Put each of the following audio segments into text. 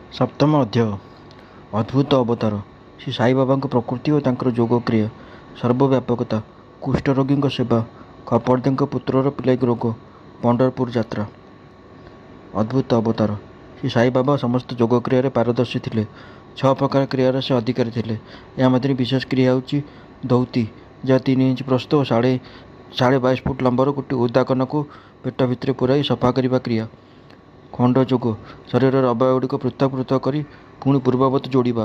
ସପ୍ତମ ଅଧ୍ୟାୟ। ଅଦ୍ଭୁତ ଅବତାର। ଶ୍ରୀ ସାଇବାବାଙ୍କ ପ୍ରକୃତି ଓ ତାଙ୍କର ଯୋଗକ୍ରିୟା, ସର୍ବବ୍ୟାପକତା, କୁଷ୍ଠରୋଗୀଙ୍କ ସେବା, କପର୍ଦ୍ଦେଙ୍କ ପୁତ୍ରର ପିଲାଇକ ରୋଗ, ପଣ୍ଡରପୁର ଯାତ୍ରା। ଅଦ୍ଭୁତ ଅବତାର। ଶ୍ରୀ ସାଇବାବା ସମସ୍ତ ଯୋଗକ୍ରିୟାରେ ପାରଦର୍ଶୀ ଥିଲେ। 6 ପ୍ରକାର କ୍ରିୟାର ସେ ଅଧିକାରୀ ଥିଲେ। ଏହା ମଧ୍ୟରେ ବିଶେଷ କ୍ରିୟା ହେଉଛି ଧୌତି, ଯାହା 3 ଇଞ୍ଚ ପ୍ରସ୍ଥ ଓ 22.5 ଫୁଟ ଲମ୍ବର ଗୋଟିଏ ଓଦା କନାକୁ ପେଟ ଭିତରେ ପୁରାଇ ସଫା କରିବା କ୍ରିୟା। ଖଣ୍ଡ ଯୋଗ, ଶରୀରର ଅବୟବଗୁଡ଼ିକ ପୃଥକ ପୃଥକ କରି ପୁଣି ପୂର୍ବବତ୍ ଯୋଡ଼ିବା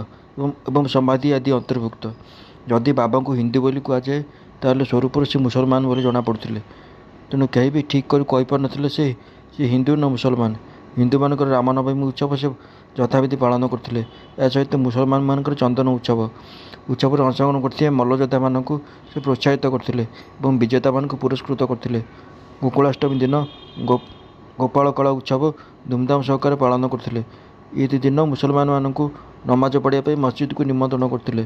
ଏବଂ ସମାଧି ଆଦି ଅନ୍ତର୍ଭୁକ୍ତ। ଯଦି ବାବାଙ୍କୁ ହିନ୍ଦୁ ବୋଲି କୁହାଯାଏ, ତାହେଲେ ସ୍ୱରୂପରୁ ସେ ମୁସଲମାନ ବୋଲି ଜଣାପଡ଼ୁଥିଲେ। ତେଣୁ କେହି ବି ଠିକ୍ କରି କହିପାରୁନଥିଲେ ସେ ହିନ୍ଦୁ ନା ମୁସଲମାନ। ହିନ୍ଦୁମାନଙ୍କର ରାମନବମୀ ଉତ୍ସବ ସେ ଯଥାବିଧି ପାଳନ କରୁଥିଲେ। ଏହା ସହିତ ମୁସଲମାନମାନଙ୍କର ଚନ୍ଦନ ଉତ୍ସବରେ ଅଂଶଗ୍ରହଣ କରୁଥିବା ମଲ୍ଲଯୋଦ୍ଧାମାନଙ୍କୁ ସେ ପ୍ରୋତ୍ସାହିତ କରୁଥିଲେ ଏବଂ ବିଜେତାମାନଙ୍କୁ ପୁରସ୍କୃତ କରୁଥିଲେ। ଗୋକୁଳାଷ୍ଟମୀ ଦିନ ଗୋପାଳକଳା ଉତ୍ସବ ଧୁମ୍ଧାମ୍ ସହକାରେ ପାଳନ କରୁଥିଲେ। ଇଦ୍ ଦିନ ମୁସଲମାନମାନଙ୍କୁ ନମାଜ ପଢ଼ିବା ପାଇଁ ମସଜିଦକୁ ନିମନ୍ତ୍ରଣ କରୁଥିଲେ।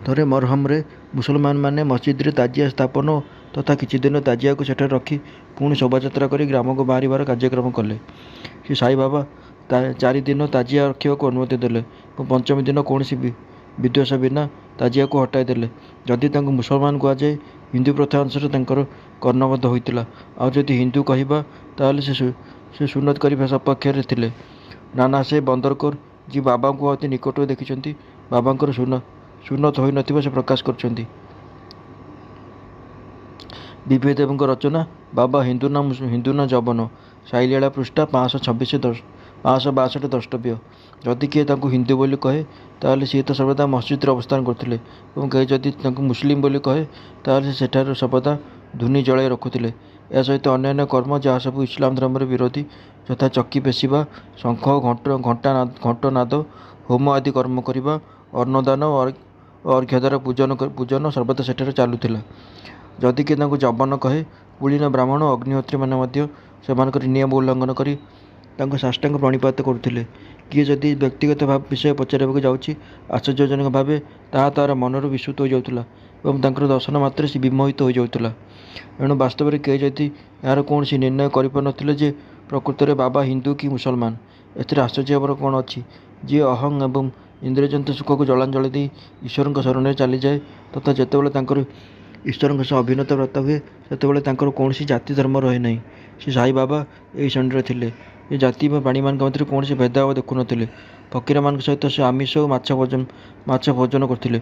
ଥରେ ମରହମରେ ମୁସଲମାନମାନେ ମସଜିଦରେ ତାଜିଆ ସ୍ଥାପନ ତଥା କିଛିଦିନ ତାଜିଆକୁ ସେଠାରେ ରଖି ପୁଣି ଶୋଭାଯାତ୍ରା କରି ଗ୍ରାମକୁ ବାହାରିବାର କାର୍ଯ୍ୟକ୍ରମ କଲେ। ଶ୍ରୀ ସାଇବାବା 4 ଦିନ ତାଜିଆ ରଖିବାକୁ ଅନୁମତି ଦେଲେ ଏବଂ 5ମ ଦିନ କୌଣସି ବିଦ୍ୱେଷ ବିନା ତାଜିଆକୁ ହଟାଇ ଦେଲେ। ଯଦି ତାଙ୍କୁ ମୁସଲମାନ କୁହାଯାଏ, ହିନ୍ଦୁ ପ୍ରଥା ଅନୁସାରେ ତାଙ୍କର କର୍ଣ୍ଣବଦ୍ଧ ହୋଇଥିଲା। ଆଉ ଯଦି ହିନ୍ଦୁ କହିବା, ତାହେଲେ ସେ ସୁନ୍ନତ କରିବା ସପକ୍ଷରେ ଥିଲେ। ନାନା ସାହେବ ବନ୍ଦରକର, ଯିଏ ବାବାଙ୍କୁ ଅତି ନିକଟରୁ ଦେଖିଛନ୍ତି, ବାବାଙ୍କର ସୁନ୍ନତ ହୋଇନଥିବା ସେ ପ୍ରକାଶ କରିଛନ୍ତି। ବିଭେଦ ଦେବଙ୍କ ରଚନା ବାବା ହିନ୍ଦୁ ନା ଯବନ, ସାଇଲିଳା ପୃଷ୍ଠା 562 ଦ୍ରଷ୍ଟବ୍ୟ। ଯଦି କିଏ ତାଙ୍କୁ ହିନ୍ଦୁ ବୋଲି କହେ, ତାହେଲେ ସିଏ ତ ସର୍ବଦା ମସଜିଦରେ ଅବସ୍ଥାନ କରୁଥିଲେ ଏବଂ କେହି ଯଦି ତାଙ୍କୁ ମୁସଲିମ ବୋଲି କହେ, ତାହେଲେ ସେ ସେଠାରେ ସର୍ବଦା ଧୂନି ଜଳାଇ ରଖୁଥିଲେ। ଏହା ସହିତ ଅନ୍ୟାନ୍ୟ କର୍ମ ଯାହା ସବୁ ଇସଲାମ ଧର୍ମର ବିରୋଧୀ, ଯଥା ଚକି ପେଷିବା, ଶଙ୍ଖ ଓ ଘଣ୍ଟନାଦ, ହୋମ ଆଦି କର୍ମ କରିବା, ଅନ୍ନଦାନ ଓ ଅର୍ଘ୍ୟଦ୍ୱାରା ପୂଜନ ସର୍ବଦା ସେଠାରେ ଚାଲୁଥିଲା। ଯଦି କିଏ ତାଙ୍କୁ ଯବନ କହେ, କୁଳୀନ ବ୍ରାହ୍ମଣ ଓ ଅଗ୍ନିହୋତ୍ରୀମାନେ ମଧ୍ୟ ସେମାନଙ୍କର ନିୟମ ଉଲ୍ଲଙ୍ଘନ କରି ତାଙ୍କୁ ସାଷ୍ଟାଙ୍ଗ ପ୍ରଣିପାତ କରୁଥିଲେ। କିଏ ଯଦି ବ୍ୟକ୍ତିଗତ ବିଷୟ ପଚାରିବାକୁ ଯାଉଛି, ଆଶ୍ଚର୍ଯ୍ୟଜନକ ଭାବେ ତାହା ତାହାର ମନରୁ ବିସ୍ମୃତ ହୋଇଯାଉଥିଲା ଏବଂ ତାଙ୍କର ଦର୍ଶନ ମାତ୍ରେ ସେ ବିମୋହିତ ହୋଇଯାଉଥିଲା। ଏଣୁ ବାସ୍ତବରେ କେହି ଯଦି ଏହାର କୌଣସି ନିର୍ଣ୍ଣୟ କରିପାରୁନଥିଲେ ଯେ ପ୍ରକୃତରେ ବାବା ହିନ୍ଦୁ କି ମୁସଲମାନ, ଏଥିରେ ଆଶ୍ଚର୍ଯ୍ୟ ହେବାର କ'ଣ ଅଛି? ଯିଏ ଅହଂ ଏବଂ ଇନ୍ଦ୍ରିୟଜନିତ ସୁଖକୁ ଜଳାଞ୍ଜଳି ଦେଇ ଈଶ୍ୱରଙ୍କ ଶରଣରେ ଚାଲିଯାଏ ତଥା ଯେତେବେଳେ ତାଙ୍କର ଈଶ୍ୱରଙ୍କ ସହ ଅଭିନ୍ନତା ପ୍ରାପ୍ତ ହୁଏ, ସେତେବେଳେ ତାଙ୍କର କୌଣସି ଜାତି ଧର୍ମ ରହେ ନାହିଁ। ଶ୍ରୀ ସାଇବାବା ଏହି ଶ୍ରେଣୀରେ ଥିଲେ ଯେ ଜାତି ବା ପ୍ରାଣୀମାନଙ୍କ ମଧ୍ୟରେ କୌଣସି ଭେଦଭାବ ଦେଖୁନଥିଲେ। ଫକୀରମାନଙ୍କ ସହିତ ସେ ଆମିଷ ଓ ମାଛ ଭୋଜନ କରୁଥିଲେ।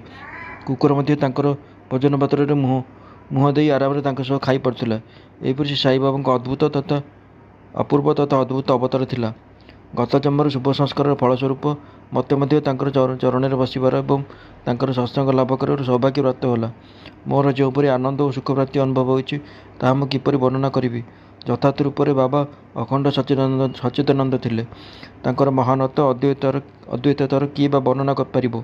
କୁକୁର ମଧ୍ୟ ତାଙ୍କର ଭୋଜନ ପାତ୍ରରେ ମୁହଁ ଦେଇ ଆରାମରେ ତାଙ୍କ ସହ ଖାଇ ପାରୁଥିଲା। ଏହିପରି ଶ୍ରୀ ସାଇବାବାଙ୍କ ଅପୂର୍ବ ତଥା ଅଦ୍ଭୁତ ଅବତାର ଥିଲା। ଗତ ଜନ୍ମର ଶୁଭ ସଂସ୍କାରର ଫଳସ୍ୱରୂପ ମୋତେ ମଧ୍ୟ ତାଙ୍କର ଚରଣରେ ବସିବାର ଏବଂ ତାଙ୍କର ସତ୍ସଙ୍ଗ ଲାଭ କରିବାର ସୌଭାଗ୍ୟ ପ୍ରାପ୍ତ ହେଲା। ମୋର ଯେଉଁପରି ଆନନ୍ଦ ଓ ସୁଖପ୍ରାପ୍ତି ଅନୁଭବ ହୋଇଛି, ତାହା ମୁଁ କିପରି ବର୍ଣ୍ଣନା କରିବି? ଯଥାର୍ଥ ରୂପରେ ବାବା ଅଖଣ୍ଡ ସଚ୍ଚିଦାନନ୍ଦ ଥିଲେ। ତାଙ୍କର ମହାନତା ଅଦ୍ୱୈତତାର କିଏ ବା ବର୍ଣ୍ଣନା କରିପାରିବ?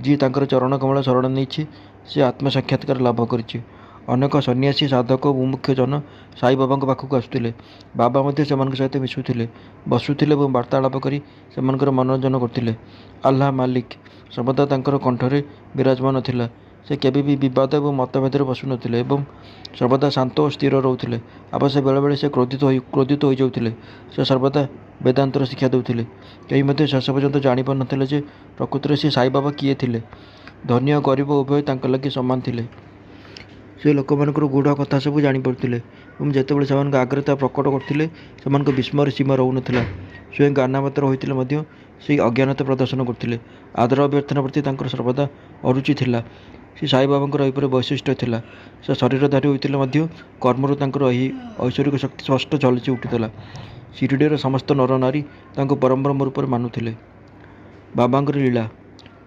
ଯିଏ ତାଙ୍କର ଚରଣ କମଳ ଶରଣ ନେଇଛି, ସେ ଆତ୍ମସାକ୍ଷାତକାର ଲାଭ କରିଛି। ଅନେକ ସନ୍ନ୍ୟାସୀ, ସାଧକ ଓ ମୁମୁକ୍ଷୁ ଜନ ସାଇବାବାଙ୍କ ପାଖକୁ ଆସୁଥିଲେ। ବାବା ମଧ୍ୟ ସେମାନଙ୍କ ସହିତ ମିଶୁଥିଲେ, ବସୁଥିଲେ ଏବଂ ବାର୍ତ୍ତାଳାପ କରି ସେମାନଙ୍କର ମନୋରଞ୍ଜନ କରୁଥିଲେ। ଆଲ୍ଲାହ ମାଲିକ ସର୍ବଦା ତାଙ୍କର କଣ୍ଠରେ ବିରାଜମାନ ଥିଲା। ସେ କେବେ ବି ବିବାଦ ଏବଂ ମତଭେଦରେ ବସୁନଥିଲେ ଏବଂ ସର୍ବଦା ଶାନ୍ତ ଓ ସ୍ଥିର ରହୁଥିଲେ। ଅବଶ୍ୟ ବେଳେବେଳେ ସେ କ୍ରୋଧିତ ହୋଇଯାଉଥିଲେ। ସେ ସର୍ବଦା ବେଦାନ୍ତର ଶିକ୍ଷା ଦେଉଥିଲେ। କେହି ମଧ୍ୟ ଶେଷ ପର୍ଯ୍ୟନ୍ତ ଜାଣିପାରୁନଥିଲେ ଯେ ପ୍ରକୃତରେ ସେ ସାଇବାବା କିଏ ଥିଲେ। ଧନୀ ଓ ଗରିବ ଉଭୟ ତାଙ୍କ ଲାଗି ସମାନ ଥିଲେ। ସେ ଲୋକମାନଙ୍କର ଗୂଢ଼ କଥା ସବୁ ଜାଣିପାରୁଥିଲେ ଏବଂ ଯେତେବେଳେ ସେମାନଙ୍କ ଆଗରେ ତାହା ପ୍ରକଟ କରୁଥିଲେ, ସେମାନଙ୍କ ବିସ୍ମୟର ସୀମା ରହୁନଥିଲା। ସ୍ୱୟଂ ଜ୍ଞାନାବତାର ହୋଇଥିଲେ ମଧ୍ୟ ସେହି ଅଜ୍ଞାନତା ପ୍ରଦର୍ଶନ କରୁଥିଲେ। ଆଦର ଅଭ୍ୟର୍ଥନା ପ୍ରତି ତାଙ୍କର ସର୍ବଦା ଅରୁଚି ଥିଲା। ଶ୍ରୀ ସାଇବାବାଙ୍କର ଏହିପରି ବୈଶିଷ୍ଟ୍ୟ ଥିଲା। ସେ ଶରୀରଧାରୀ ହୋଇଥିଲେ ମଧ୍ୟ କର୍ମରୁ ତାଙ୍କର ଏହି ଐଶ୍ୱରିକ ଶକ୍ତି ସ୍ପଷ୍ଟ ଝଲସି ଉଠୁଥିଲା। ଶିରିଡ଼ିର ସମସ୍ତ ନରନାରୀ ତାଙ୍କୁ ପରମ ବ୍ରହ୍ମ ରୂପରେ ମାନୁଥିଲେ। ବାବାଙ୍କର ଲୀଳା।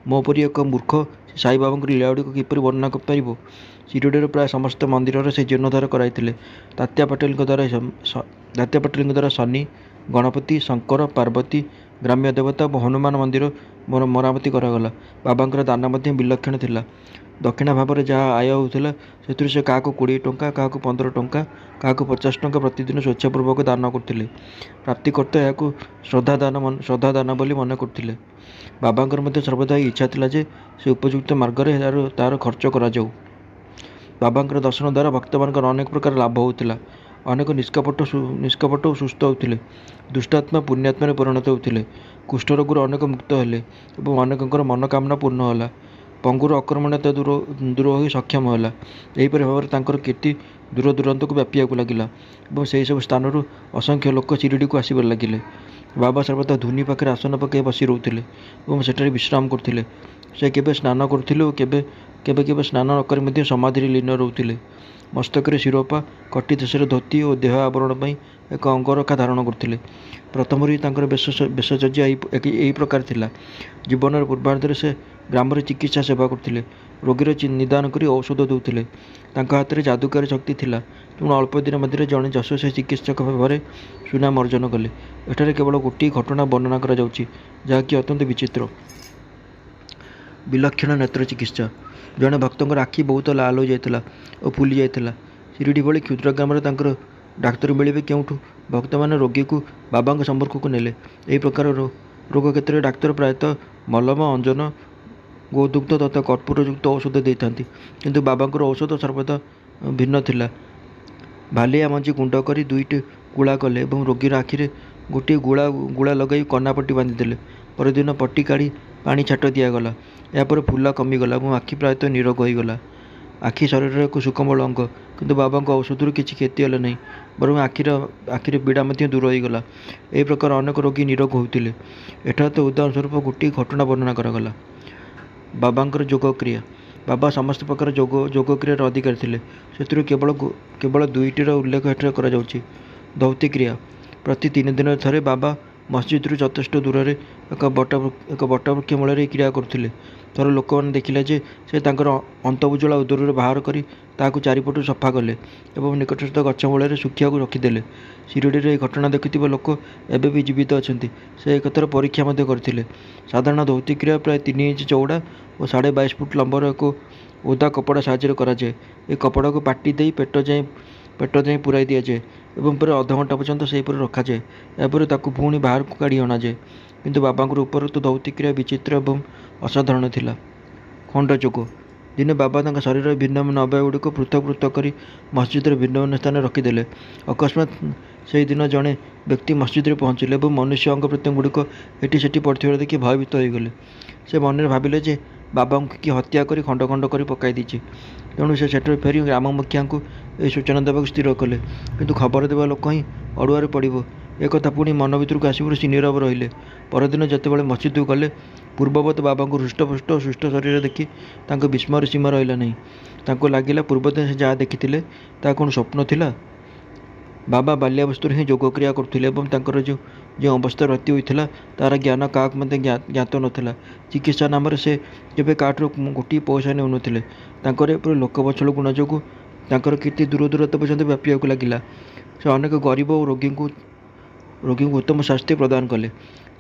ମୋ ପରି ଏକ ମୂର୍ଖ ଶ୍ରୀ ସାଇବାବାଙ୍କର ଲୀଳାଗୁଡ଼ିକ କିପରି ବର୍ଣ୍ଣନା କରିପାରିବ? ଶିରିଡ଼ିର ପ୍ରାୟ ସମସ୍ତ ମନ୍ଦିରରେ ସେ ଜୀର୍ଣ୍ଣୋଦ୍ଧାର କରାଇଥିଲେ। ତାତ୍ୟା ପାଟିଲଙ୍କ ଦ୍ୱାରା ଶନି, ଗଣପତି, ଶଙ୍କର, ପାର୍ବତୀ, ଗ୍ରାମ୍ୟ ଦେବତା ଓ ହନୁମାନ ମନ୍ଦିର ମରାମତି କରାଗଲା। ବାବାଙ୍କର ଦାନ ମଧ୍ୟ ବିଲକ୍ଷଣ ଥିଲା। ଦକ୍ଷିଣା ଭାବରେ ଯାହା ଆୟ ହେଉଥିଲା, ସେଥିରୁ ସେ କାହାକୁ 20 ଟଙ୍କା, କାହାକୁ 15 ଟଙ୍କା, କାହାକୁ 50 ଟଙ୍କା ପ୍ରତିଦିନ ସ୍ୱେଚ୍ଛାପୂର୍ବକ ଦାନ କରୁଥିଲେ। ପ୍ରାପ୍ତିକର୍ତ୍ତା ଏହାକୁ ଶ୍ରଦ୍ଧାଦାନ ବୋଲି ମନେ କରୁଥିଲେ। ବାବାଙ୍କର ମଧ୍ୟ ସର୍ବଦା ଏହି ଇଚ୍ଛା ଥିଲା ଯେ ସେ ଉପଯୁକ୍ତ ମାର୍ଗରେ ତାହାର ଖର୍ଚ୍ଚ କରାଯାଉ। ବାବାଙ୍କର ଦର୍ଶନ ଦ୍ୱାରା ଭକ୍ତମାନଙ୍କର ଅନେକ ପ୍ରକାର ଲାଭ ହେଉଥିଲା। ଅନେକ ନିଷ୍କପଟ ଓ ସୁସ୍ଥ ହେଉଥିଲେ। ଦୁଷ୍ଟାତ୍ମା ପୁଣ୍ୟାତ୍ମାରେ ପରିଣତ ହେଉଥିଲେ। କୁଷ୍ଠରୋଗରୁ ଅନେକ ମୁକ୍ତ ହେଲେ ଏବଂ ଅନେକଙ୍କର ମନୋକାମନା ପୂର୍ଣ୍ଣ ହେଲା। ପଙ୍ଗୁର ଅକର୍ମଣ୍ୟତା ଦୂର ହୋଇ ସକ୍ଷମ ହେଲା। ଏହିପରି ଭାବରେ ତାଙ୍କର କୀର୍ତ୍ତି ଦୂର ଦୂରାନ୍ତକୁ ବ୍ୟାପିବାକୁ ଲାଗିଲା ଏବଂ ସେହିସବୁ ସ୍ଥାନରୁ ଅସଂଖ୍ୟ ଲୋକ ଶିରିଡ଼ିକୁ ଆସିବାରେ ଲାଗିଲେ। ବାବା ସର୍ବଦା ଧୂନି ପାଖରେ ଆସନ ପକାଇ ବସି ରହୁଥିଲେ ଏବଂ ସେଠାରେ ବିଶ୍ରାମ କରୁଥିଲେ। ସେ କେବେ ସ୍ନାନ କରୁଥିଲେ ଓ କେବେ କେବେ ସ୍ନାନ ନ କରି ମଧ୍ୟ ସମାଧିରେ ଲୀନ ରହୁଥିଲେ। ମସ୍ତକରେ ଶିରୋପା, କଟି ଦେଶରେ ଧୋତି ଓ ଦେହ ଆବରଣ ପାଇଁ ଏକ ଅଙ୍ଗରଖା ଧାରଣ କରୁଥିଲେ। ପ୍ରଥମରୁ ହିଁ ତାଙ୍କର ବେଶଚର୍ଯ୍ୟା ଏହି ପ୍ରକାର ଥିଲା। ଜୀବନର ପୂର୍ବାର୍ଦ୍ଧରେ ସେ ଗ୍ରାମରେ ଚିକିତ୍ସା ସେବା କରୁଥିଲେ, ରୋଗୀର ନିଦାନ କରି ଔଷଧ ଦେଉଥିଲେ। ତାଙ୍କ ହାତରେ ଯାଦୁକାରୀ ଶକ୍ତି ଥିଲା, ତେଣୁ ଅଳ୍ପ ଦିନ ମଧ୍ୟରେ ଜଣେ ଯଶସ୍ୱୀ ଚିକିତ୍ସକ ଭାବରେ ସୁନାମ ଅର୍ଜନ କଲେ। ଏଠାରେ କେବଳ ଗୋଟିଏ ଘଟଣା ବର୍ଣ୍ଣନା କରାଯାଉଛି, ଯାହାକି ଅତ୍ୟନ୍ତ ବିଚିତ୍ର। ବିଲକ୍ଷଣ ନେତ୍ର ଚିକିତ୍ସା। ଜଣେ ଭକ୍ତଙ୍କର ଆଖି ବହୁତ ଲାଲ ହୋଇଯାଇଥିଲା ଓ ଫୁଲି ଯାଇଥିଲା। ଶିରିଡ଼ି ଭଳି କ୍ଷୁଦ୍ର ଗ୍ରାମରେ ତାଙ୍କର ଡାକ୍ତର ମିଳିବେ କେଉଁଠୁ? ଭକ୍ତମାନେ ରୋଗୀକୁ ବାବାଙ୍କ ସମ୍ପର୍କକୁ ନେଲେ। ଏହି ପ୍ରକାର ରୋଗ କ୍ଷେତ୍ରରେ ଡାକ୍ତର ପ୍ରାୟତଃ ମଲମ, ଅଞ୍ଜନ, ଗୋଦୁଗ୍ଧ ତଥା କର୍ପୂରଯୁକ୍ତ ଔଷଧ ଦେଇଥାନ୍ତି, କିନ୍ତୁ ବାବାଙ୍କର ଔଷଧ ସର୍ବଦା ଭିନ୍ନ ଥିଲା। ଭାଲିଆ ମଞ୍ଜି ଗୁଣ୍ଡ କରି 2ଟି ଗୁଳା କଲେ ଏବଂ ରୋଗୀର ଆଖିରେ ଗୋଟିଏ ଗୁଳା ଲଗାଇ କନାପଟି ବାନ୍ଧିଦେଲେ। ପରଦିନ ପଟି କାଢ଼ି ପାଣି ଛାଟ ଦିଆଗଲା। ଏହାପରେ ଫୁଲା କମିଗଲା ଏବଂ ଆଖି ପ୍ରାୟତଃ ନିରୋଗ ହୋଇଗଲା। ଆଖି ଶରୀରର ଏକ ସୁକୋମଳ ଅଙ୍ଗ, କିନ୍ତୁ ବାବାଙ୍କ ଔଷଧରୁ କିଛି କ୍ଷତି ହେଲା ନାହିଁ, ବରଂ ଆଖିର ପୀଡ଼ା ମଧ୍ୟ ଦୂର ହୋଇଗଲା। ଏହି ପ୍ରକାର ଅନେକ ରୋଗୀ ନିରୋଗ ହୋଇଥିଲେ। ଏଠାରେ ତ ଉଦାହରଣ ସ୍ୱରୂପ ଗୋଟିଏ ଘଟଣା ବର୍ଣ୍ଣନା କରାଗଲା। ବାବାଙ୍କର ଯୋଗକ୍ରିୟା। ବାବା ସମସ୍ତ ପ୍ରକାର ଯୋଗକ୍ରିୟାର ଅଧିକାରୀ ଥିଲେ। ସେଥିରୁ କେବଳ 2ଟିର ଉଲ୍ଲେଖ ଏଠାରେ କରାଯାଉଛି। ଧୌତି କ୍ରିୟା। ପ୍ରତି 3 ଦିନରେ ଥରେ ବାବା ମସଜିଦରୁ ଯଥେଷ୍ଟ ଦୂରରେ ଏକ ବଟବୃକ୍ଷ ମୂଳରେ ଏହି କ୍ରିୟା କରୁଥିଲେ। ଥରେ ଲୋକମାନେ ଦେଖିଲେ ଯେ ସେ ତାଙ୍କର ଅନ୍ତଃଭୁଜୁଳା ଉଦରରୁ ବାହାର କରି ତାହାକୁ ଚାରିପଟୁ ସଫା କଲେ ଏବଂ ନିକଟସ୍ଥ ଗଛ ମୂଳରେ ଶୁଖିବାକୁ ରଖିଦେଲେ। ଶିରିଡ଼ିରେ ଏହି ଘଟଣା ଦେଖିଥିବା ଲୋକ ଏବେ ବି ଜୀବିତ ଅଛନ୍ତି। ସେ ଏକଥର ପରୀକ୍ଷା ମଧ୍ୟ କରିଥିଲେ। ସାଧାରଣ ଧୌତି କ୍ରିୟା ପ୍ରାୟ 3 ଇଞ୍ଚ ଚଉଡ଼ା ଓ 22.5 ଫୁଟ ଲମ୍ବର ଏକ ଓଦା କପଡ଼ା ସାହାଯ୍ୟରେ କରାଯାଏ। ଏହି କପଡ଼ାକୁ ପାଟି ଦେଇ ପେଟ ଯାଏଁ ପୂରାଇ ଦିଆଯାଏ ଏବଂ ପରେ ଅଧଘଣ୍ଟା ପର୍ଯ୍ୟନ୍ତ ସେହିପରି ରଖାଯାଏ। ଏହାପରେ ତାକୁ ପୁଣି ବାହାରକୁ କାଢ଼ି ଅଣାଯାଏ। କିନ୍ତୁ ବାବାଙ୍କର ଉପରୋକ୍ତ ଧୌତି କ୍ରିୟା ବିଚିତ୍ର ଏବଂ ଅସାଧାରଣ ଥିଲା। ଖଣ୍ଡଯୋଗ। ଦିନେ ବାବା ତାଙ୍କ ଶରୀରର ଭିନ୍ନ ଭିନ୍ନ ଅବୟବଗୁଡ଼ିକୁ ପୃଥକ ପୃଥକ କରି ମସଜିଦର ଭିନ୍ନ ଭିନ୍ନ ସ୍ଥାନରେ ରଖିଦେଲେ। ଅକସ୍ମାତ୍ ସେହିଦିନ ଜଣେ ବ୍ୟକ୍ତି ମସଜିଦରେ ପହଞ୍ଚିଲେ ଏବଂ ମନୁଷ୍ୟ ଅଙ୍ଗ ପ୍ରତ୍ୟଙ୍ଗଗୁଡ଼ିକ ଏଠି ସେଠି ପଡ଼ିଥିବାର ଦେଖି ଭୟଭୀତ ହୋଇଗଲେ। ସେ ମନରେ ଭାବିଲେ ଯେ ବାବାଙ୍କୁ କିଏ ହତ୍ୟା କରି ଖଣ୍ଡ ଖଣ୍ଡ କରି ପକାଇ ଦେଇଛି। ତେଣୁ ସେ ସେଠାରୁ ଫେରି ଗ୍ରାମ ମୁଖିଆଙ୍କୁ ଏହି ସୂଚନା ଦେବାକୁ ସ୍ଥିର କଲେ। କିନ୍ତୁ ଖବର ଦେବା ଲୋକ ହିଁ ଅଡ଼ୁଆରେ ପଡ଼ିବ, ଏକଥା ପୁଣି ମନ ଭିତରକୁ ଆସିବାରୁ ସେ ନୀରବ ରହିଲେ। ପରଦିନ ଯେତେବେଳେ ମସଜିଦକୁ ଗଲେ, ପୂର୍ବବତ୍ ବାବାଙ୍କୁ ହୃଷ୍ଟପୃଷ୍ଟ ଓ ସୁସ୍ଥ ଶରୀର ଦେଖି ତାଙ୍କ ବିସ୍ମୟର ସୀମା ରହିଲା ନାହିଁ। ତାଙ୍କୁ ଲାଗିଲା ପୂର୍ବଦିନ ସେ ଯାହା ଦେଖିଥିଲେ ତାହା କ'ଣ ସ୍ୱପ୍ନ ଥିଲା? ବାବା ବାଲ୍ୟାବସ୍ଥାରୁ ହିଁ ଯୋଗକ୍ରିୟା କରୁଥିଲେ ଏବଂ ତାଙ୍କର ଯେଉଁ ଅବସ୍ଥା ରାତି ହୋଇଥିଲା ତାହାର ଜ୍ଞାନ କାହାକୁ ମଧ୍ୟ ଜ୍ଞାତ ନଥିଲା। ଚିକିତ୍ସା ନାମରେ ସେ କେବେ କାହାଠାରୁ ଗୋଟିଏ ପଇସା ନେଉନଥିଲେ। ତାଙ୍କର ଏପରି ଲୋକବତ୍ସଳ ଗୁଣ ଯୋଗୁଁ ତାଙ୍କର କୀର୍ତ୍ତି ଦୂର ଦୂରାନ୍ତ ପର୍ଯ୍ୟନ୍ତ ବ୍ୟାପିବାକୁ ଲାଗିଲା। ସେ ଅନେକ ଗରିବ ଓ ରୋଗୀଙ୍କୁ ଉତ୍ତମ ସ୍ୱାସ୍ଥ୍ୟ ପ୍ରଦାନ କଲେ।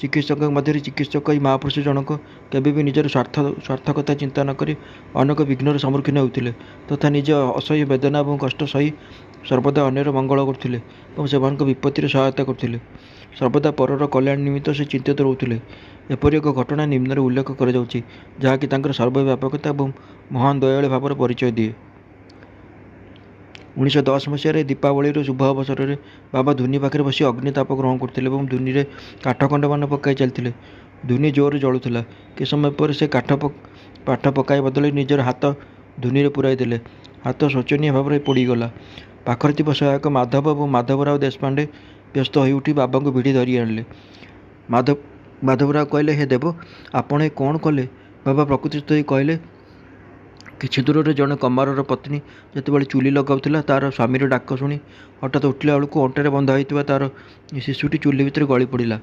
ଚିକିତ୍ସକଙ୍କ ମଧ୍ୟରେ ଚିକିତ୍ସକ ଏହି ମହାପୁରୁଷ ଜଣକ କେବେ ବି ନିଜର ସ୍ୱାର୍ଥକତା ଚିନ୍ତା ନ କରି ଅନେକ ବିଘ୍ନର ସମ୍ମୁଖୀନ ହେଉଥିଲେ ତଥା ନିଜ ଅସହ୍ୟ ବେଦନା ଏବଂ କଷ୍ଟ ସହି ସର୍ବଦା ଅନ୍ୟର ମଙ୍ଗଳ କରୁଥିଲେ ଏବଂ ସେମାନଙ୍କ ବିପତ୍ତିରେ ସହାୟତା କରୁଥିଲେ। ସର୍ବଦା ପରର କଲ୍ୟାଣ ନିମିତ୍ତ ସେ ଚିନ୍ତିତ ରହୁଥିଲେ। ଏପରି ଏକ ଘଟଣା ନିମ୍ନରେ ଉଲ୍ଲେଖ କରାଯାଉଛି, ଯାହାକି ତାଙ୍କର ସର୍ବବ୍ୟାପକତା ଏବଂ ମହାନ ଦୟାଳୁ ଭାବର ପରିଚୟ ଦିଏ। 1910 ମସିହାରେ ଦୀପାବଳିର ଶୁଭ ଅବସରରେ ବାବା ଧୂନି ପାଖରେ ବସି ଅଗ୍ନିତାପ ଗ୍ରହଣ କରୁଥିଲେ ଏବଂ ଧୂନିରେ କାଠଖଣ୍ଡମାନ ପକାଇ ଚାଲିଥିଲେ। ଧୂନି ଜୋରରେ ଜଳୁଥିଲା। କିଛି ସମୟ ପରେ ସେ କାଠ ପକାଇବା ବଦଳରେ ନିଜର ହାତ ଧୂନିରେ ପୂରାଇ ଦେଲେ। ହାତ ଶୋଚନୀୟ ଭାବରେ ପୋଡ଼ିଗଲା। ପାଖରେ ଥିବା ସହାୟକ ମାଧବ ଏବଂ ମାଧବରାଓ ଦେଶପାଣ୍ଡେ ବ୍ୟସ୍ତ ହୋଇଉଠି ବାବାଙ୍କୁ ଭିଡ଼ି ଧରି ଆଣିଲେ। ମାଧବରାଓ କହିଲେ, ହେ ଦେବ, ଆପଣ ଏ କ'ଣ କଲେ? ବାବା ପ୍ରକୃତିସ୍ଥ ହୋଇ କହିଲେ, କିଛି ଦୂରରେ ଜଣେ କମାରର ପତ୍ନୀ ଯେତେବେଳେ ଚୁଲି ଲଗାଉଥିଲା, ତା'ର ସ୍ୱାମୀର ଡାକ ଶୁଣି ହଠାତ୍ ଉଠିଲା ବେଳକୁ ଅଣ୍ଟାରେ ବନ୍ଧା ହୋଇଥିବା ତା'ର ଶିଶୁଟି ଚୁଲି ଭିତରେ ଗଳି ପଡ଼ିଲା।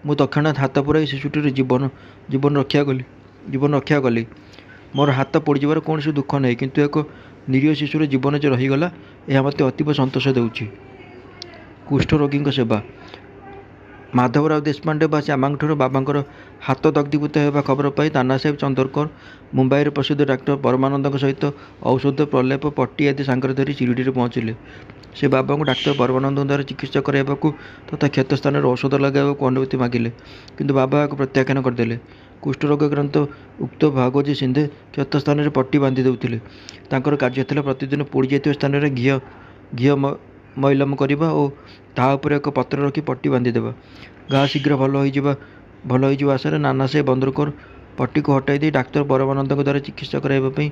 ମୁଁ ତତ୍କ୍ଷଣାତ୍ ହାତ ପୁରାଇ ଶିଶୁଟିର ଜୀବନ ରକ୍ଷା କଲି। ମୋର ହାତ ପୋଡ଼ିଯିବାର କୌଣସି ଦୁଃଖ ନାହିଁ, କିନ୍ତୁ ଏକ ନିରୀହ ଶିଶୁର ଜୀବନ ଯେ ରହିଗଲା, ଏହା ମୋତେ ଅତୀବ ସନ୍ତୋଷ ଦେଉଛି। କୁଷ୍ଠରୋଗୀଙ୍କ ସେବା। ମାଧବରାଓ ଦେଶପାଣ୍ଡେ ବା ଶ୍ୟାମାଙ୍କଠାରୁ ବାବାଙ୍କର ହାତ ଦଗ୍ଧୀଭୂତ ହେବା ଖବର ପାଇ ନାନାସାହେବ ଚନ୍ଦରକର ମୁମ୍ବାଇର ପ୍ରସିଦ୍ଧ ଡାକ୍ତର ପରମାନନ୍ଦଙ୍କ ସହିତ ଔଷଧ, ପ୍ରଲେପ, ପଟି ଆଦି ସାଙ୍ଗରେ ଧରି ଶିରିଡ଼ିରେ ପହଞ୍ଚିଲେ। ସେ ବାବାଙ୍କୁ ଡାକ୍ତର ପରମାନନ୍ଦଙ୍କ ଦ୍ୱାରା ଚିକିତ୍ସା କରାଇବାକୁ ତଥା କ୍ଷତ ସ୍ଥାନରେ ଔଷଧ ଲଗାଇବାକୁ ଅନୁମତି ମାଗିଲେ, କିନ୍ତୁ ବାବା ଏହାକୁ ପ୍ରତ୍ୟାଖ୍ୟାନ କରିଦେଲେ। କୁଷ୍ଠରୋଗାକ୍ରାନ୍ତ ଉକ୍ତ ଭାଗୋଜୀ ସିନ୍ଧେ କ୍ଷତ ସ୍ଥାନରେ ପଟି ବାନ୍ଧି ଦେଉଥିଲେ। ତାଙ୍କର କାର୍ଯ୍ୟ ଥିଲା ପ୍ରତିଦିନ ପୋଡ଼ିଯାଇଥିବା ସ୍ଥାନରେ ମଇଲମ କରିବା ଓ ତାହା ଉପରେ ଏକ ପତ୍ର ରଖି ପଟି ବାନ୍ଧିଦେବା। ଘା ଶୀଘ୍ର ଭଲ ହୋଇଯିବା ଆଶାରେ ନାନା ସାହେବ ବନ୍ଦରକର ପଟିକୁ ହଟାଇ ଦେଇ ଡାକ୍ତର ପରମାନନ୍ଦଙ୍କ ଦ୍ୱାରା ଚିକିତ୍ସା କରାଇବା ପାଇଁ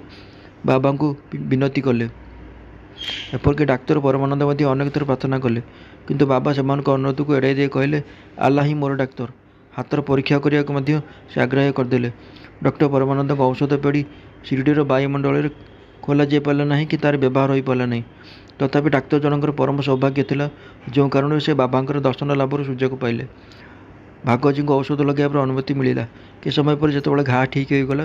ବାବାଙ୍କୁ ବିନତି କଲେ। ଏପରିକି ଡାକ୍ତର ପରମାନନ୍ଦ ମଧ୍ୟ ଅନେକ ଥର ପ୍ରାର୍ଥନା କଲେ, କିନ୍ତୁ ବାବା ସେମାନଙ୍କ ଅନୁରୋଧକୁ ଏଡ଼ାଇ ଦେଇ କହିଲେ, ଆଲ୍ଲା ହିଁ ମୋର ଡାକ୍ତର। ହାତର ପରୀକ୍ଷା କରିବାକୁ ମଧ୍ୟ ସେ ଆଗ୍ରହ କରିଦେଲେ। ଡକ୍ଟର ପରମାନନ୍ଦଙ୍କ ଔଷଧ ପେଡ଼ି ଶିରିଡ଼ିର ବାୟୁମଣ୍ଡଳରେ ଖୋଲାଯାଇପାରିଲା ନାହିଁ କି ତା'ର ବ୍ୟବହାର ହୋଇପାରିଲା ନାହିଁ। ତଥାପି ଡାକ୍ତର ଜଣଙ୍କର ପରମ ସୌଭାଗ୍ୟ ଥିଲା, ଯେଉଁ କାରଣରୁ ସେ ବାବାଙ୍କର ଦର୍ଶନ ଲାଭର ସୁଯୋଗ ପାଇଲେ। ଭାଗବତଜୀଙ୍କୁ ଔଷଧ ଲଗାଇବାର ଅନୁମତି ମିଳିଲା। କିଛି ସମୟ ପରେ ଯେତେବେଳେ ଘା ଠିକ୍ ହୋଇଗଲା,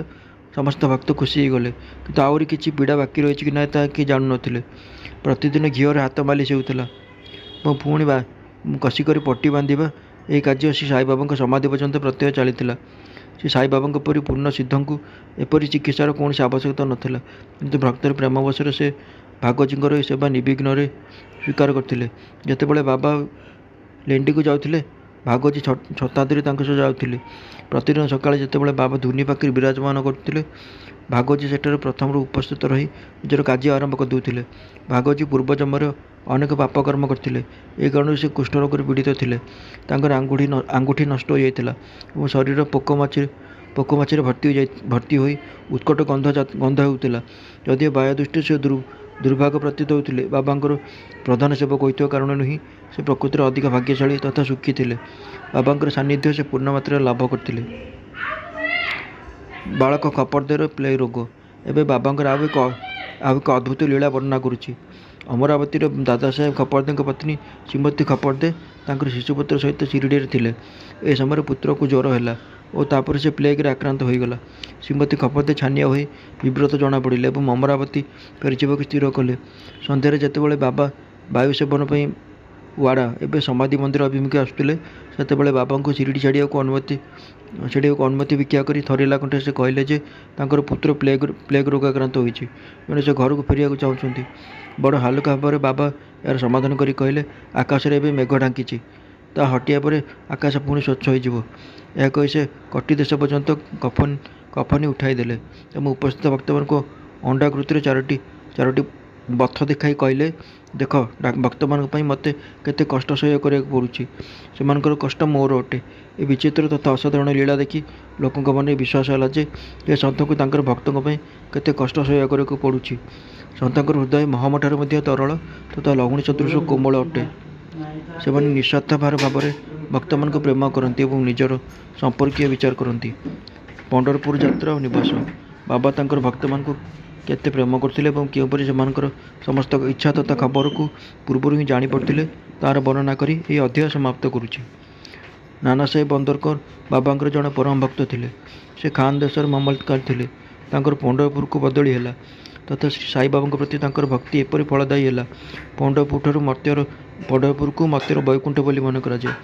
ସମସ୍ତ ଭକ୍ତ ଖୁସି ହୋଇଗଲେ, କିନ୍ତୁ ଆହୁରି କିଛି ପୀଡ଼ା ବାକି ରହିଛି କି ନାହିଁ ତାହା କେହି ଜାଣୁନଥିଲେ। ପ୍ରତିଦିନ ଘିଅରେ ହାତ ମାଲିସ ହେଉଥିଲା ଏବଂ ପୁଣି କଷିକରି ପଟି ବାନ୍ଧିବା ଏହି କାର୍ଯ୍ୟ ଶ୍ରୀ ସାଇବାବାଙ୍କ ସମାଧି ପର୍ଯ୍ୟନ୍ତ ପ୍ରତ୍ୟହ ଚାଲିଥିଲା। ଶ୍ରୀ ସାଇବାବାଙ୍କ ପରି ପୂର୍ଣ୍ଣ ସିଦ୍ଧଙ୍କୁ ଏପରି ଚିକିତ୍ସାର କୌଣସି ଆବଶ୍ୟକତା ନଥିଲା, କିନ୍ତୁ ଭକ୍ତର ପ୍ରେମବଶରେ ସେ ଭାଗବତଜୀଙ୍କର ଏହି ସେବା ନିର୍ବିଘ୍ନରେ ସ୍ୱୀକାର କରିଥିଲେ। ଯେତେବେଳେ ବାବା ଲେଣ୍ଡିକୁ ଯାଉଥିଲେ, ଭାଗବତଜୀ ଛତା ଧରି ତାଙ୍କ ସହ ଯାଉଥିଲେ। ପ୍ରତିଦିନ ସକାଳେ ଯେତେବେଳେ ବାବା ଧୁନି ପାଖରେ ବିରାଜମାନ କରୁଥିଲେ, ଭାଗବତଜୀ ସେଠାରେ ପ୍ରଥମରୁ ଉପସ୍ଥିତ ରହି ନିଜର କାର୍ଯ୍ୟ ଆରମ୍ଭ କରିଦେଉଥିଲେ। ଭାଗବତଜୀ ପୂର୍ବଜନ୍ମରେ ଅନେକ ପାପକର୍ମ କରିଥିଲେ। ଏ କାରଣରୁ ସେ କୁଷ୍ଠରୋଗରେ ପୀଡ଼ିତ ଥିଲେ। ତାଙ୍କର ଆଙ୍ଗୁଠି ନଷ୍ଟ ହୋଇଯାଇଥିଲା ଏବଂ ଶରୀର ପୋକମାଛିରେ ଭର୍ତ୍ତି ହୋଇ ଉତ୍କଟ ଗନ୍ଧ ହେଉଥିଲା। ଯଦିଓ ବାହ୍ୟ ଦୃଷ୍ଟିରେ ସେ ଦୁର୍ଭାଗ୍ୟ ପ୍ରତୀତ ହେଉଥିଲେ, ବାବାଙ୍କର ପ୍ରଧାନ ସେବକ ହୋଇଥିବା କାରଣରୁ ହିଁ ସେ ପ୍ରକୃତିରେ ଅଧିକ ଭାଗ୍ୟଶାଳୀ ତଥା ସୁଖୀ ଥିଲେ। ବାବାଙ୍କର ସାନ୍ନିଧ୍ୟ ସେ ପୂର୍ଣ୍ଣ ମାତ୍ରାରେ ଲାଭ କରିଥିଲେ। ବାଳକ ଖପରଦେର ପ୍ଲେଗ ରୋଗ। ଏବେ ବାବାଙ୍କର ଆଉ ଏକ ଅଦ୍ଭୁତ ଲୀଳା ବର୍ଣ୍ଣନା କରୁଛି। ଅମରାବତୀର ଦାଦାସାହେବ ଖପରଦେଙ୍କ ପତ୍ନୀ ଶ୍ରୀମତୀ ଖପରଦେ ତାଙ୍କର ଶିଶୁପୁତ୍ର ସହିତ ଶିରିଡ଼ିରେ ଥିଲେ। ଏ ସମୟରେ ପୁତ୍ରକୁ ଜ୍ୱର ହେଲା ଓ ତାପରେ ସେ ପ୍ଲେଗରେ ଆକ୍ରାନ୍ତ ହୋଇଗଲା। ଶ୍ରୀମତୀ ଖପରଦେ ଛାନିଆ ହୋଇ ବିବ୍ରତ ଜଣାପଡ଼ିଲେ ଏବଂ ଅମରାବତୀ ଫେରିଯିବାକୁ ସ୍ଥିର କଲେ। ସନ୍ଧ୍ୟାରେ ଯେତେବେଳେ ବାବା ବାୟୁ ସେବନ ପାଇଁ ୱାଡ଼ା ଏବେ ସମାଧି ମନ୍ଦିର ଅଭିମୁଖେ ଆସୁଥିଲେ, ସେତେବେଳେ ବାବାଙ୍କୁ ଶିରିଡ଼ି ଛାଡ଼ିବାକୁ ଅନୁମତି ଭିକ୍ଷା କରି ଥରିଲା କଣ୍ଠରେ ସେ କହିଲେ ଯେ ତାଙ୍କର ପୁତ୍ର ପ୍ଲେଗ ରୋଗ ଆକ୍ରାନ୍ତ ହୋଇଛି, ତେଣୁ ସେ ଘରକୁ ଫେରିବାକୁ ଚାହୁଁଛନ୍ତି। ବଡ଼ ହାଲୁକା ଭାବରେ ବାବା ଏହାର ସମାଧାନ କରି କହିଲେ, ଆକାଶରେ ଏବେ ମେଘ ଢାଙ୍କିଛି, ତାହା ହଟିବା ପରେ ଆକାଶ ପୁଣି ସ୍ୱଚ୍ଛ ହୋଇଯିବ। ଏହା କହି ସେ କଟି ଦେଶ ପର୍ଯ୍ୟନ୍ତ କଫନି ଉଠାଇଦେଲେ ଏବଂ ଉପସ୍ଥିତ ଭକ୍ତମାନଙ୍କୁ ଅଣ୍ଡାକୃତିର ଚାରୋଟି ବଥ ଦେଖାଇ କହିଲେ, ଦେଖ, ଭକ୍ତମାନଙ୍କ ପାଇଁ ମୋତେ କେତେ କଷ୍ଟ ସହ୍ୟ କରିବାକୁ ପଡ଼ୁଛି। ସେମାନଙ୍କର କଷ୍ଟ ମୋର ଅଟେ। ଏ ବିଚିତ୍ର ତଥା ଅସାଧାରଣ ଲୀଳା ଦେଖି ଲୋକଙ୍କ ମନରେ ବିଶ୍ୱାସ ହେଲା ଯେ ଏ ସନ୍ଥଙ୍କୁ ତାଙ୍କର ଭକ୍ତଙ୍କ ପାଇଁ କେତେ କଷ୍ଟ ସହ୍ୟ କରିବାକୁ ପଡ଼ୁଛି। ସନ୍ଥଙ୍କର ହୃଦୟ ମହମଠାରୁ ମଧ୍ୟ ତରଳ ତଥା ଲହୁଣୀ ସଦୃଶ କୋମଳ ଅଟେ। ସେମାନେ ନିଃସ୍ୱାର୍ଥ ଭାବରେ ଭକ୍ତମାନଙ୍କୁ ପ୍ରେମ କରନ୍ତି ଏବଂ ନିଜର ସମ୍ପର୍କୀୟ ବିଚାର କରନ୍ତି। ପଣ୍ଡରପୁର ଯାତ୍ରା ଓ ନିବାସ। ବାବା ତାଙ୍କର ଭକ୍ତମାନଙ୍କୁ କେତେ ପ୍ରେମ କରୁଥିଲେ ଏବଂ କେଉଁପରି ସେମାନଙ୍କର ସମସ୍ତ ଇଚ୍ଛା ତଥା ଖବରକୁ ପୂର୍ବରୁ ହିଁ ଜାଣିପାରୁଥିଲେ, ତାହାର ବର୍ଣ୍ଣନା କରି ଏହି ଅଧ୍ୟାୟ ସମାପ୍ତ କରୁଛି। ନାନା ସାହେବ ବନ୍ଦରକର ବାବାଙ୍କର ଜଣେ ପରମ ଭକ୍ତ ଥିଲେ। ସେ ଖାନ୍ ଦେଶର ମାମଲତକାର ଥିଲେ। ତାଙ୍କର ପଣ୍ଡରପୁରକୁ ବଦଳି ହେଲା, ତଥା ଶ୍ରୀ ସାଇବାବାଙ୍କ ପ୍ରତି ତାଙ୍କର ଭକ୍ତି ଏପରି ଫଳଦାୟୀ ହେଲା। ପଣ୍ଡରପୁରକୁ ମର୍ତ୍ତ୍ୟର ବୈକୁଣ୍ଠ ବୋଲି ମନେ କରାଯାଏ।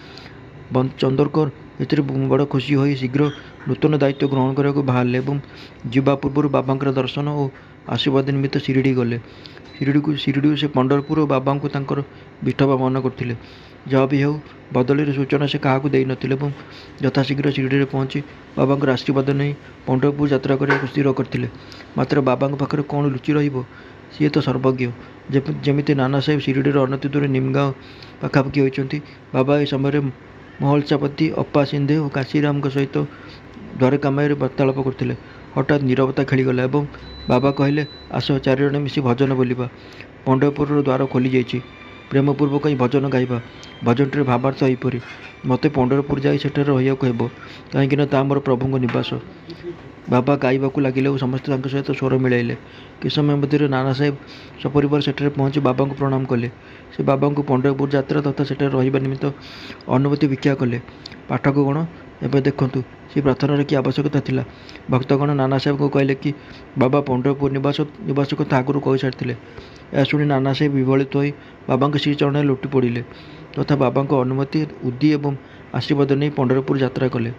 ଚନ୍ଦରକର ଏଥିରେ ବଡ଼ ଖୁସି ହୋଇ ଶୀଘ୍ର ନୂତନ ଦାୟିତ୍ୱ ଗ୍ରହଣ କରିବାକୁ ବାହାରିଲେ ଏବଂ ଯିବା ପୂର୍ବରୁ ବାବାଙ୍କର ଦର୍ଶନ ଓ ଆଶୀର୍ବାଦ ନିମିତ୍ତ ଶିରିଡ଼ି ଗଲେ। ଶିରିଡ଼ିରୁ ସେ ପଣ୍ଡରପୁର ଓ ବାବାଙ୍କୁ ତାଙ୍କର ବିଠୋବା ମନେ କରୁଥିଲେ। ଯାହା ବି ହେଉ, ବଦଳିର ସୂଚନା ସେ କାହାକୁ ଦେଇନଥିଲେ ଏବଂ ଯଥାଶୀଘ୍ର ଶିରିଡ଼ିରେ ପହଞ୍ଚି ବାବାଙ୍କର ଆଶୀର୍ବାଦ ନେଇ ପଣ୍ଡରପୁର ଯାତ୍ରା କରିବାକୁ ସ୍ଥିର କରିଥିଲେ। ମାତ୍ର ବାବାଙ୍କ ପାଖରେ କ'ଣ ଲୁଚି ରହିବ? ସିଏ ତ ସର୍ବଜ୍ଞ। ଯେମିତି ନାନା ସାହେବ ଶିରିଡ଼ିର ଅନତି ଦୂରରେ ନିମଗାଁଓ ପାଖାପାଖି ହୋଇଛନ୍ତି, ବାବା ଏହି ସମୟରେ ମହଲସାପତି ଅପ୍ପା ସିନ୍ଧେ ଓ କାଶୀରାମଙ୍କ ସହିତ ଦ୍ୱାରକାମାଇରେ ବାର୍ତ୍ତାଳାପ କରୁଥିଲେ। ହଠାତ୍ ନୀରବତା ଖେଳିଗଲା ଏବଂ ବାବା କହିଲେ, ଆସ, ଚାରିଜଣ ମିଶି ଭଜନ ବୋଲିବା। ପଣ୍ଡରପୁରର ଦ୍ୱାର ଖୋଲିଯାଇଛି। ପ୍ରେମପୂର୍ବକ ହିଁ ଭଜନ ଗାଇବା। ଭଜନଟିର ଭାବାର୍ଥ ଏହିପରି, ମୋତେ ପଣ୍ଡରପୁର ଯାଇ ସେଠାରେ ରହିବାକୁ ହେବ, କାହିଁକିନା ତାହା ମୋର ପ୍ରଭୁଙ୍କ ନିବାସ। ବାବା ଗାଇବାକୁ ଲାଗିଲେ ଓ ସମସ୍ତେ ତାଙ୍କ ସହିତ ସ୍ୱର ମିଳାଇଲେ। କିଛି ସମୟ ମଧ୍ୟରେ ନାନା ସାହେବ ସପରିବାର ସେଠାରେ ପହଞ୍ଚି ବାବାଙ୍କୁ ପ୍ରଣାମ କଲେ। ସେ ବାବାଙ୍କୁ ପଣ୍ଡରପୁର ଯାତ୍ରା ତଥା ସେଠାରେ ରହିବା ନିମିତ୍ତ ଅନୁମତି ଭିକ୍ଷା କଲେ। ପାଠକଗଣ, ଏବେ ଦେଖନ୍ତୁ, ସେହି ପ୍ରାର୍ଥନାର କି ଆବଶ୍ୟକତା ଥିଲା? ଭକ୍ତଗଣ ନାନା ସାହେବଙ୍କୁ କହିଲେ କି ବାବା ପଣ୍ଡରପୁର ନିବାସ କଥା ଆଗରୁ କହିସାରିଥିଲେ। ଏହା ଶୁଣି ନାନା ସାହେବ ବିହ୍ୱଳିତ ହୋଇ ବାବାଙ୍କ ଶ୍ରୀଚରଣରେ ଲୋଟି ପଡ଼ିଲେ ତଥା ବାବାଙ୍କ ଅନୁମତି, ଉଦି ଏବଂ ଆଶୀର୍ବାଦ ନେଇ ପଣ୍ଡରପୁର ଯାତ୍ରା କଲେ।